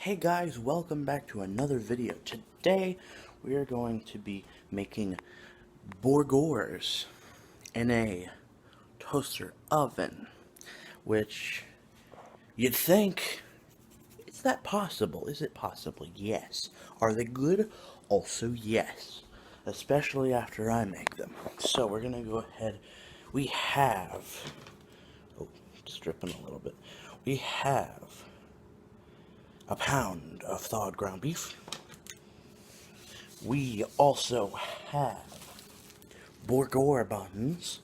Hey guys, welcome back to another video. Today we are going to be making burgers in a toaster oven, which you'd think, is that possible? Is it possible? Yes. Are they good? Also yes, especially after I make them. So we're gonna go ahead. We have, oh, stripping a little bit. We have a pound of thawed ground beef. We also have burger buns,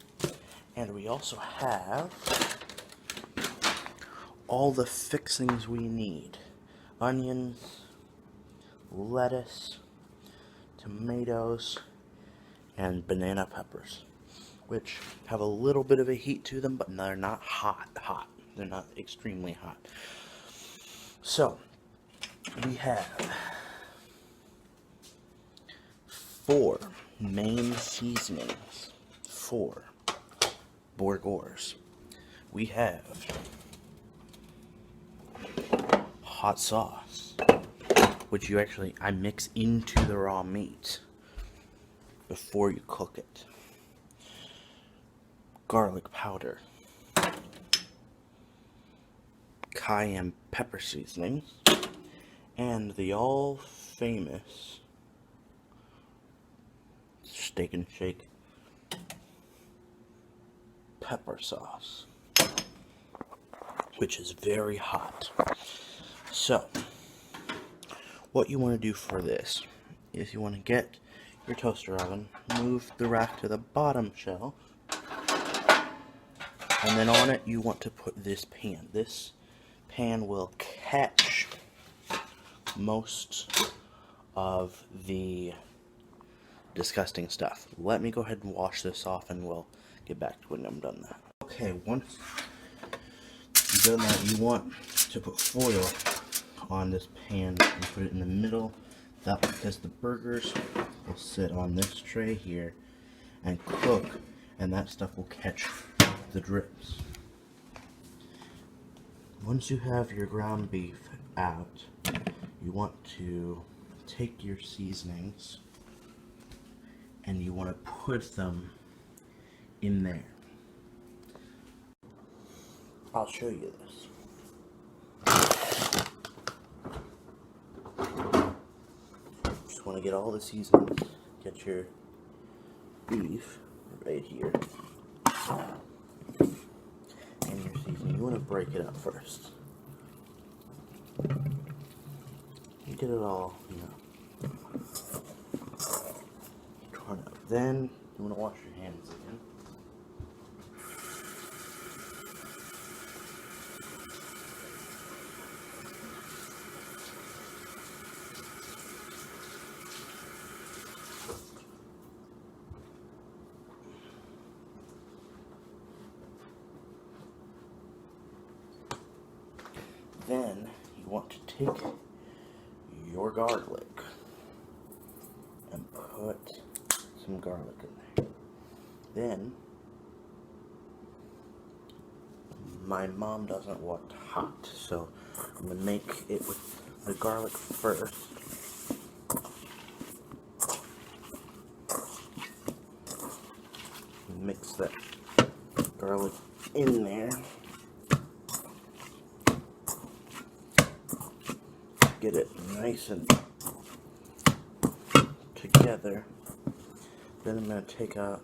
and we also have all the fixings we need: onions, lettuce, tomatoes, and banana peppers, which have a little bit of a heat to them, but they're not hot. They're not extremely hot. So we have 4 main seasonings for burgers. We have hot sauce, which I mix into the raw meat before you cook it. Garlic powder, cayenne pepper seasoning, and the all famous Steak and Shake pepper sauce, which is very hot. So what you want to do for this is you want to get your toaster oven, move the rack to the bottom shelf, and then on it you want to put this pan. This pan will catch most of the disgusting stuff. Let me go ahead and wash this off and we'll get back to when I'm done that. Okay, once you've done that, you want to put foil on this pan and put it in the middle. That's because the burgers will sit on this tray here and cook, and that stuff will catch the drips. Once you have your ground beef out, you want to take your seasonings and you want to put them in there. I'll show you this. Just want to get all the seasonings. Get your beef right here. And your seasoning. You want to break it up first. You get it all, torn up. Then you want to wash your hands again. Then you want to take your garlic and put some garlic in there. Then, my mom doesn't want hot, so I'm going to make it with the garlic first. Mix that garlic in there. Get it nice and together. Then I'm going to take out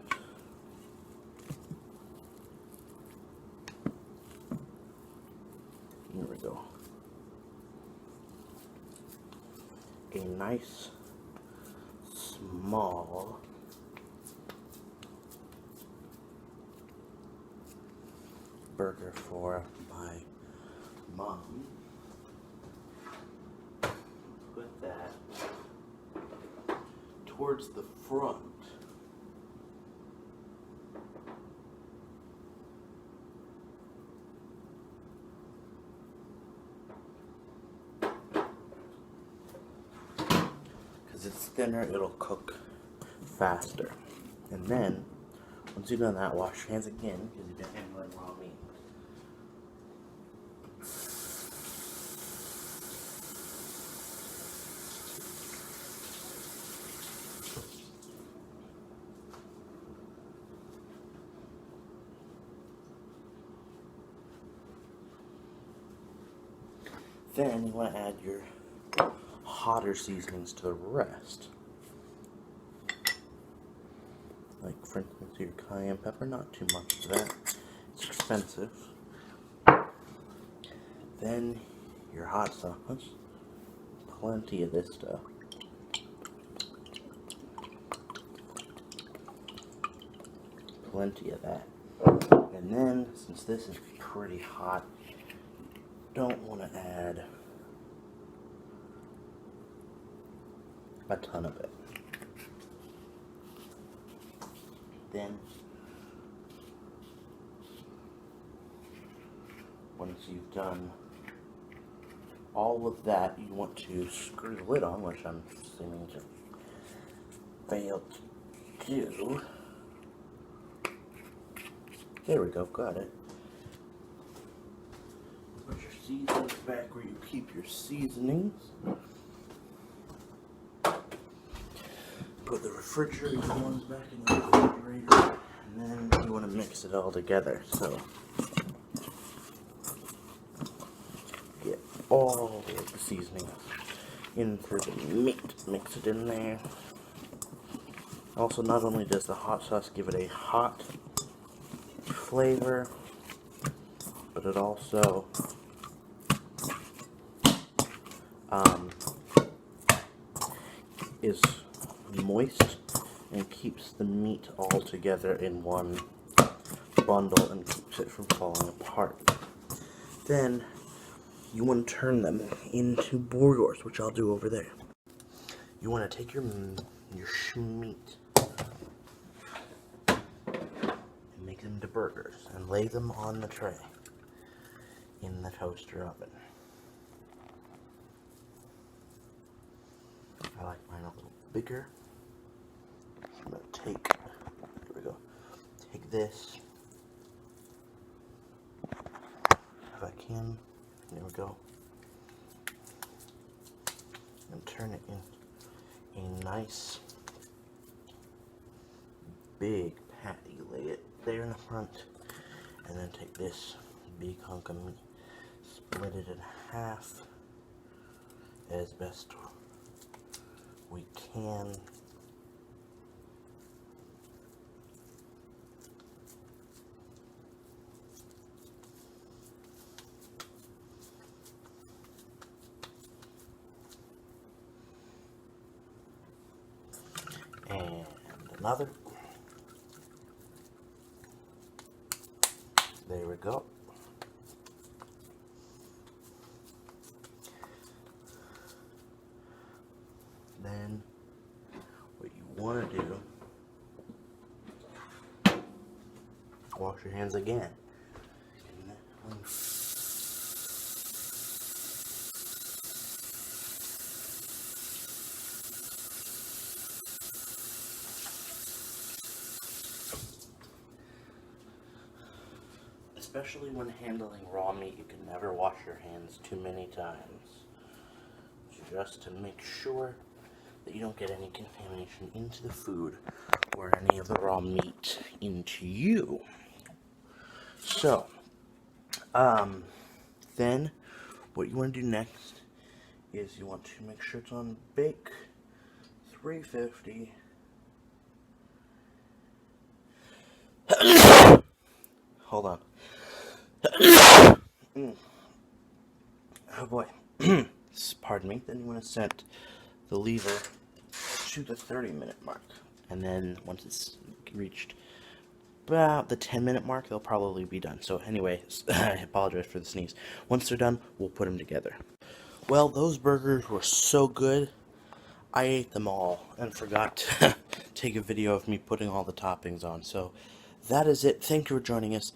a nice small burger for my mom. Put that towards the front. Because it's thinner, it'll cook faster. And then, once you've done that, wash your hands again, because you've been handling raw meat. Then you want to add your hotter seasonings to the rest. Like, for instance, your cayenne pepper, not too much of that. It's expensive. Then your hot sauce. Plenty of this stuff. Plenty of that. And then, since this is pretty hot, don't want to add a ton of it. Then, once you've done all of that, you want to screw the lid on, which I'm seeming to fail to do. There we go, got it. Put your seasonings back where you keep your seasonings. Put the refrigerator ones back in the refrigerator. And then you want to mix it all together. So, get all of the seasonings in for the meat. Mix it in there. Also, not only does the hot sauce give it a hot flavor, but it also is moist and keeps the meat all together in one bundle and keeps it from falling apart. Then you want to turn them into burgers, which I'll do over there. You want to take your meat and make them into burgers and lay them on the tray in the toaster oven. I like mine a little bigger. I'm going to take, here we go, take this, if I can, there we go, and turn it in a nice big patty. Lay it there in the front, and then take this big hunk of meat, split it in half as best we can. And another. There we go. Then what you want to do, wash your hands again. Especially when handling raw meat, you can never wash your hands too many times, just to make sure that you don't get any contamination into the food or any of the raw meat into you. So, then what you want to do next is you want to make sure it's on bake 350. Hold on. Oh boy. Pardon me. Then you want to set the lever to the 30-minute mark. And then once it's reached about the 10-minute mark, they'll probably be done. So anyway, I apologize for the sneeze. Once they're done, we'll put them together. Well, those burgers were so good, I ate them all and forgot to take a video of me putting all the toppings on. So that is it. Thank you for joining us.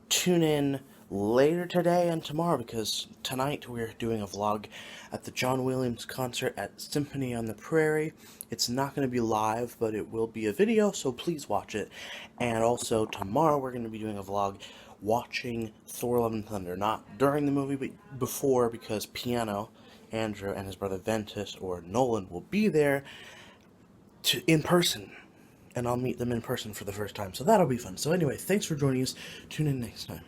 Tune in later today and tomorrow, because tonight we're doing a vlog at the John Williams concert at Symphony on the Prairie. It's not going to be live, but it will be a video, so please watch it. And also tomorrow we're going to be doing a vlog watching Thor: Love and Thunder, not during the movie, but before, because Piano, Andrew, and his brother Ventus, or Nolan, will be there in person. And I'll meet them in person for the first time, so that'll be fun. So anyway, thanks for joining us. Tune in next time.